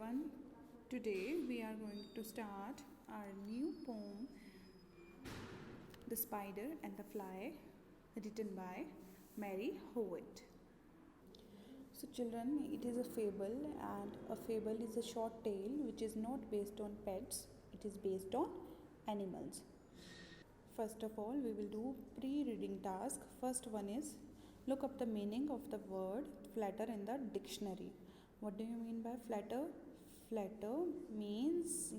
everyone. Today we are going to start our new poem, The Spider and the Fly, written by Mary Howitt. So, children, it is a fable, and a fable is a short tale which is not based on pets, it is based on animals. First of all, we will do pre-reading task. First one is look up the meaning of the word flatter in the dictionary. What do you mean by flatter? Flatter means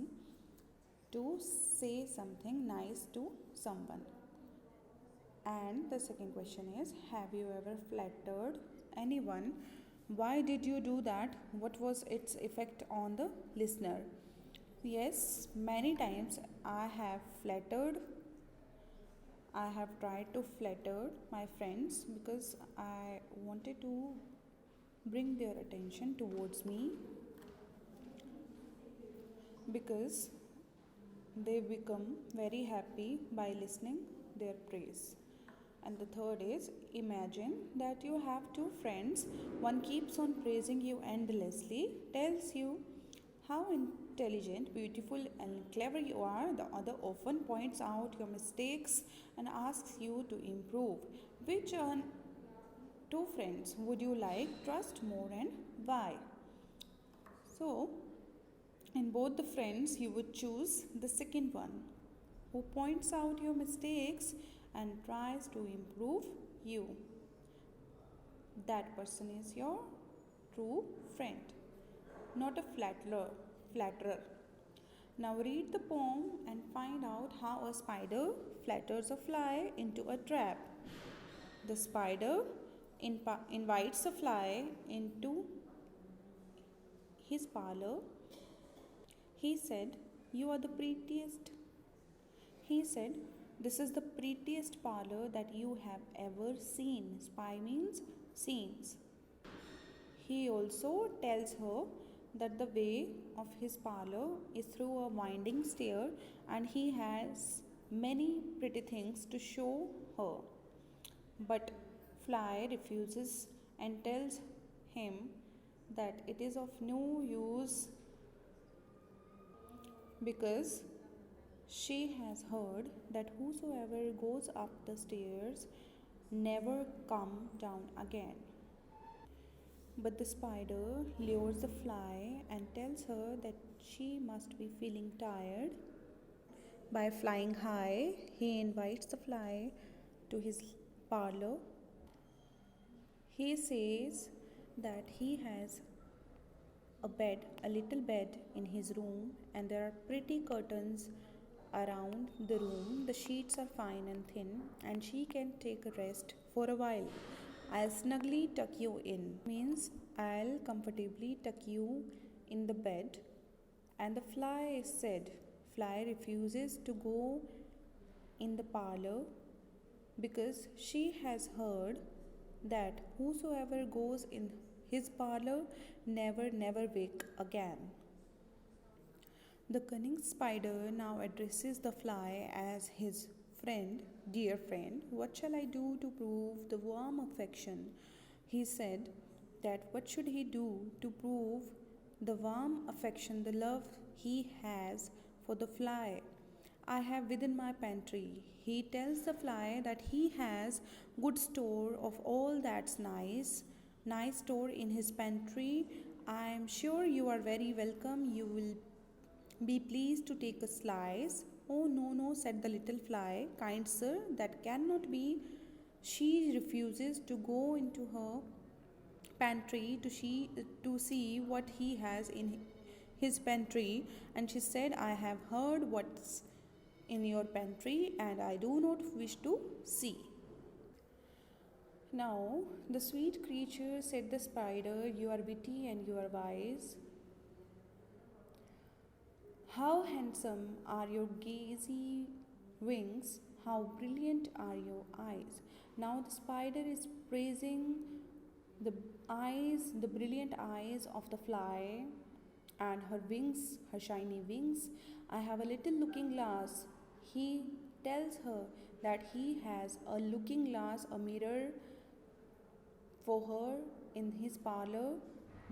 to say something nice to someone. And the second question is, have you ever flattered anyone? Why did you do that? What was its effect on the listener? Yes, many times I have tried to flatter my friends because I wanted to bring their attention towards me, because they become very happy by listening their praise. And the third is, imagine that you have two friends. One keeps on praising you endlessly, tells you how intelligent, beautiful, and clever you are. The other often points out your mistakes and asks you to improve. Which two friends would you like trust more, and why? So, in both the friends, you would choose the second one, who points out your mistakes and tries to improve you. That person is your true friend, not a flatterer. Now read the poem and find out how a spider flatters a fly into a trap. The spider invites a fly into his parlor. He said, "You are the prettiest." He said, "This is the prettiest parlor that you have ever seen." Spy means scenes. He also tells her that the way of his parlor is through a winding stair, and he has many pretty things to show her. But Fly refuses and tells him that it is of no use because she has heard that whosoever goes up the stairs never come down again. But the spider lures the fly and tells her that she must be feeling tired. By flying high, he invites the fly to his parlor. He says that he has a little bed in his room, and there are pretty curtains around the room. The sheets are fine and thin, and she can take a rest for a while. "I'll snugly tuck you in," means I'll comfortably tuck you in the bed. And the fly said, Fly refuses to go in the parlor because she has heard that whosoever goes in his parlor never wake again. The cunning spider now addresses the fly as his friend. "Dear friend, what shall I do to prove the warm affection?" He said that what should he do to prove the warm affection, the love he has for the fly? "I have within my pantry." He tells the fly that he has good store of all that's nice store in his pantry. "I am sure you are very welcome. You will be pleased to take a slice." "Oh, no," said the little fly. "Kind sir, that cannot be." She refuses to go into her pantry to see what he has in his pantry, and she said, "I have heard what's in your pantry, and I do not wish to see." Now the sweet creature said the spider, "You are witty and you are wise. How handsome are your gazy wings, how brilliant are your eyes." Now the spider is praising the brilliant eyes of the fly and her wings, her shiny wings. "I have a little looking glass." He tells her that he has a looking glass, a mirror for her in his parlor,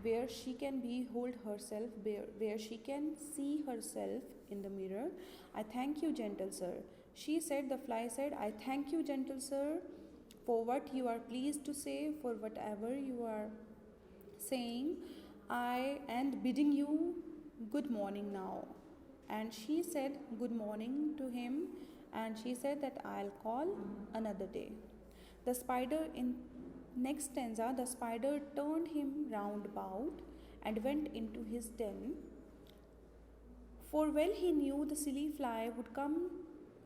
where she can behold herself, where she can see herself in the mirror. I thank you, gentle sir. She said, the fly said, I thank you, gentle sir, for what you are pleased to say, for whatever you are saying. I and bidding you good morning now. And she said good morning to him, and she said that I'll call another day. The spider in next stanza, the spider turned him round about and went into his den. For well he knew the silly fly would come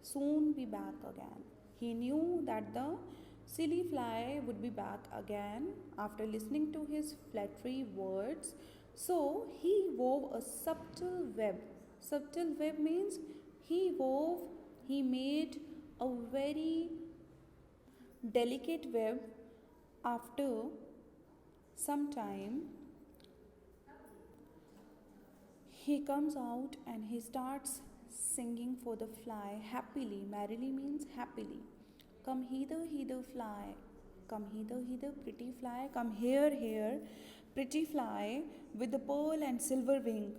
soon be back again. He knew that the silly fly would be back again after listening to his flattery words. So he wove a subtle web. Subtle web means he made a very delicate web. After some time, he comes out and he starts singing for the fly happily. Merrily means happily. Come hither, hither, fly. Come hither, hither, pretty fly. Come here, here, pretty fly, with the pearl and silver wing,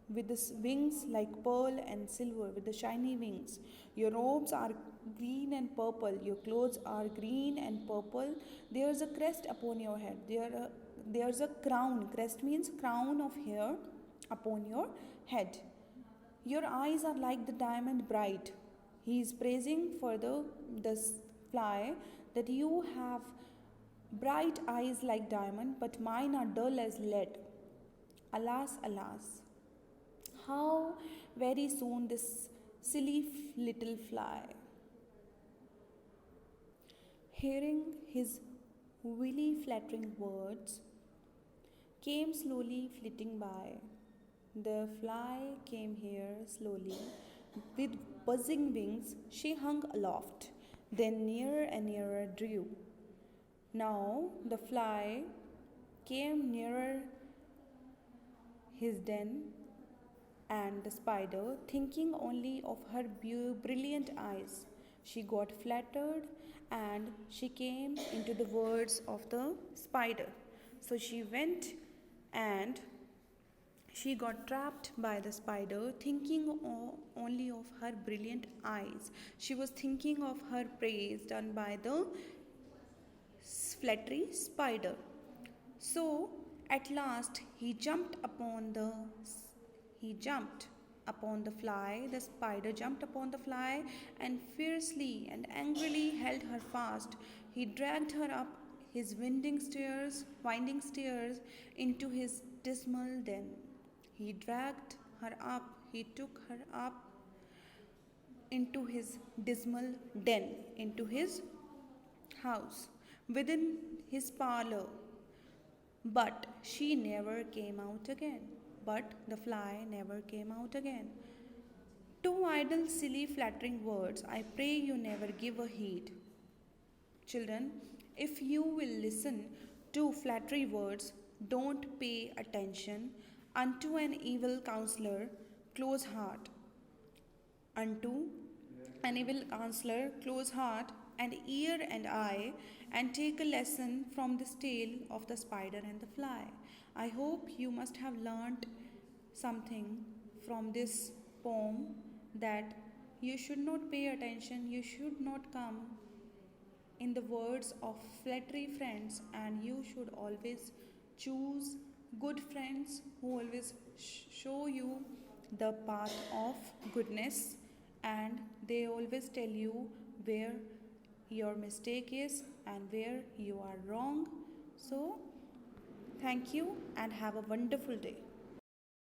with the wings like pearl and silver, with the shiny wings. Your robes are green and purple. Your clothes are green and purple. There's a crest upon your head. There's a crown. Crest means crown of hair upon your head. Your eyes are like the diamond bright. He is praising for the fly that you have bright eyes like diamond, but mine are dull as lead. Alas, alas, how very soon this silly little fly, hearing his willy flattering words, came slowly flitting by. The fly came here slowly. With buzzing wings, she hung aloft, then nearer and nearer drew. Now the fly came nearer his den, and the spider, thinking only of her brilliant eyes, she got flattered and she came into the words of the spider. So she went and she got trapped by the spider, thinking only of her brilliant eyes. She was thinking of her praise done by the flattery spider. So at last he jumped upon the fly. The spider jumped upon the fly and fiercely and angrily held her fast. He dragged her up his winding stairs into his dismal den. He dragged her up, he took her up into his dismal den, into his house, within his parlor. But she never came out again. But the fly never came out again. To idle, silly, flattering words, I pray you never give a heed. Children, if you will listen to flattery words, don't pay attention unto an evil counselor, close heart. Unto an evil counselor, close heart, and ear and eye, and take a lesson from this tale of the spider and the fly. I hope you must have learnt something from this poem, that you should not pay attention, you should not come in the words of flattery friends, and you should always choose good friends who always show you the path of goodness, and they always tell you where your mistake is and where you are wrong. So thank you and have a wonderful day.